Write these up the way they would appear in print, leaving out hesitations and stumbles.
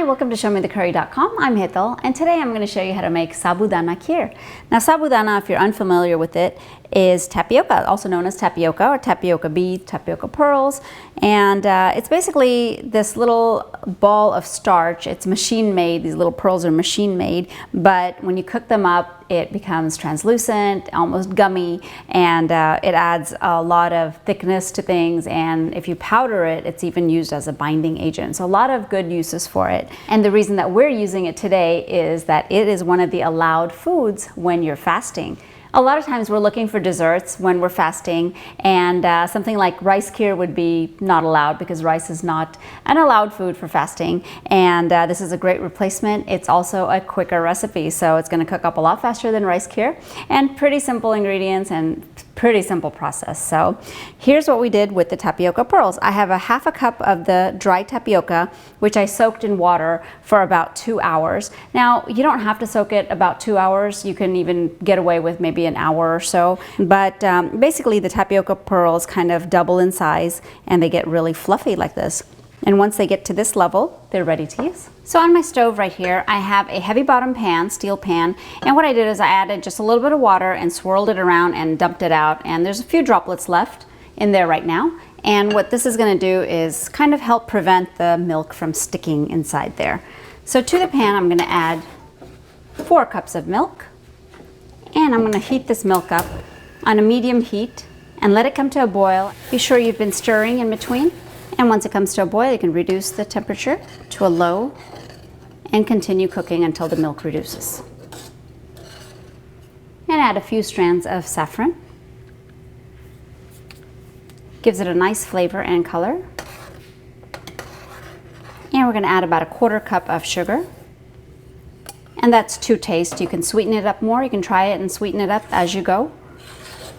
welcome to ShowMeTheCurry.com. I'm Hital, and today I'm going to show you how to make Sabudana Kheer. Now, Sabudana, if you're unfamiliar with it, is tapioca, also known as tapioca or tapioca beads, tapioca pearls, and it's basically this little ball of starch. It's machine made. These little pearls are machine made, but when you cook them up, it becomes translucent, almost gummy, and it adds a lot of thickness to things, and if you powder it, it's even used as a binding agent. So a lot of good uses for it. And the reason that we're using it today is that it is one of the allowed foods when you're fasting. A lot of times we're looking for desserts when we're fasting, and something like rice kheer would be not allowed because rice is not an allowed food for fasting, and this is a great replacement. It's also a quicker recipe, so it's going to cook up a lot faster than rice kheer, and pretty simple ingredients and pretty simple process. So here's what we did with the tapioca pearls. I have a half a cup of the dry tapioca, which I soaked in water for about 2 hours. Now, you don't have to soak it about 2 hours. You can even get away with maybe an hour or so, but basically the tapioca pearls kind of double in size and they get really fluffy like this. And once they get to this level, they're ready to use. So on my stove right here, I have a heavy bottom pan, steel pan, and what I did is I added just a little bit of water and swirled it around and dumped it out, and there's a few droplets left in there right now. And what this is going to do is kind of help prevent the milk from sticking inside there. So to the pan, I'm going to add 4 cups of milk, and I'm going to heat this milk up on a medium heat and let it come to a boil. Be sure you've been stirring in between. And once it comes to a boil, you can reduce the temperature to a low and continue cooking until the milk reduces. And add a few strands of saffron. Gives it a nice flavor and color. And we're going to add about a 1/4 cup of sugar. And that's to taste. You can sweeten it up more. You can try it and sweeten it up as you go.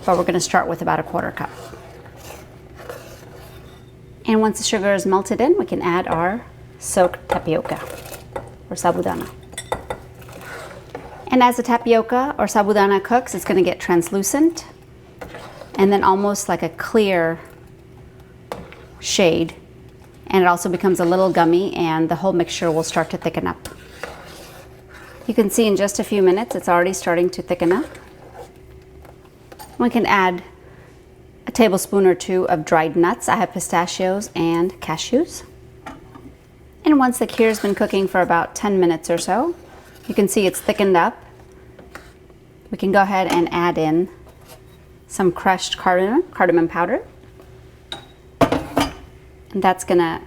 But we're going to start with about a 1/4 cup. And once the sugar is melted in, we can add our soaked tapioca or sabudana. And as the tapioca or sabudana cooks, it's going to get translucent and then almost like a clear shade. And it also becomes a little gummy, and the whole mixture will start to thicken up. You can see in just a few minutes, it's already starting to thicken up. We can add a tablespoon or 2 of dried nuts. I have pistachios and cashews. And once the kheer has been cooking for about 10 minutes or so, you can see it's thickened up. We can go ahead and add in some crushed cardamom powder. And that's gonna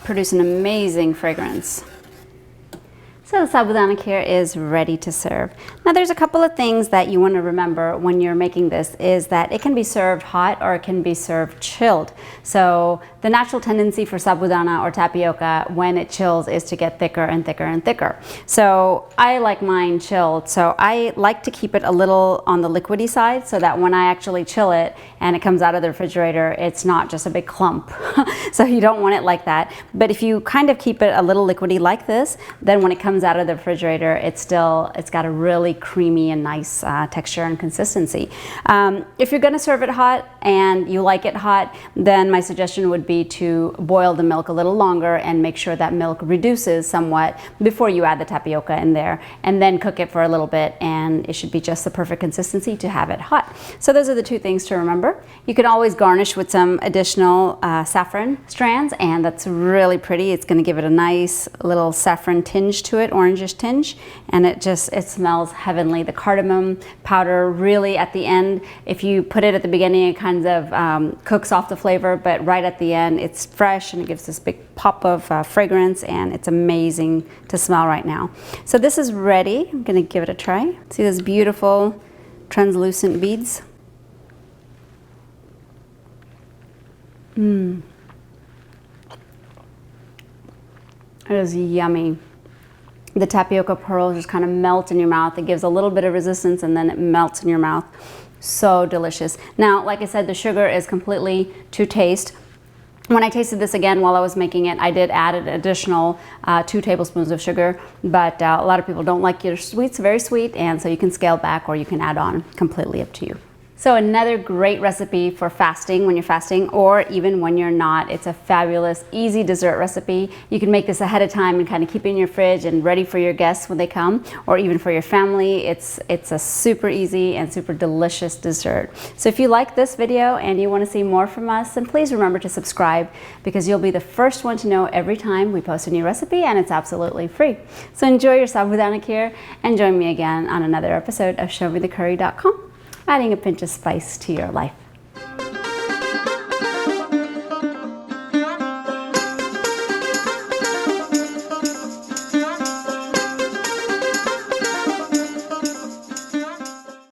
produce an amazing fragrance. So the Sabudana Kheer is ready to serve. Now there's a couple of things that you want to remember when you're making this, is that it can be served hot or it can be served chilled. So the natural tendency for sabudana or tapioca when it chills is to get thicker and thicker and thicker. So I like mine chilled, so I like to keep it a little on the liquidy side so that when I actually chill it and it comes out of the refrigerator, it's not just a big clump. So you don't want it like that. But if you kind of keep it a little liquidy like this, then when it comes out of the refrigerator, it's got a really creamy and nice texture and consistency. If you're going to serve it hot and you like it hot, then my suggestion would be to boil the milk a little longer and make sure that milk reduces somewhat before you add the tapioca in there, and then cook it for a little bit, and it should be just the perfect consistency to have it hot. So those are the 2 things to remember. You can always garnish with some additional saffron strands, and that's really pretty. It's going to give it a nice little saffron tinge to it, orangish tinge, and it smells heavenly. The cardamom powder really at the end, if you put it at the beginning, it kind of cooks off the flavor, but right at the end it's fresh and it gives this big pop of fragrance, and it's amazing to smell right now. So this is ready. I'm going to give it a try. See those beautiful translucent beads? It is yummy. The tapioca pearls just kind of melt in your mouth. It gives a little bit of resistance and then it melts in your mouth. So delicious. Now, like I said, the sugar is completely to taste. When I tasted this again while I was making it, I did add an additional 2 tablespoons of sugar, but a lot of people don't like your sweets very sweet, and so you can scale back or you can add on, completely up to you. So another great recipe for fasting, when you're fasting, or even when you're not. It's a fabulous, easy dessert recipe. You can make this ahead of time and kind of keep it in your fridge and ready for your guests when they come, or even for your family. It's a super easy and super delicious dessert. So if you like this video and you want to see more from us, then please remember to subscribe, because you'll be the first one to know every time we post a new recipe, and it's absolutely free. So enjoy your Sabudana Kheer, and join me again on another episode of ShowMeTheCurry.com. Adding a pinch of spice to your life.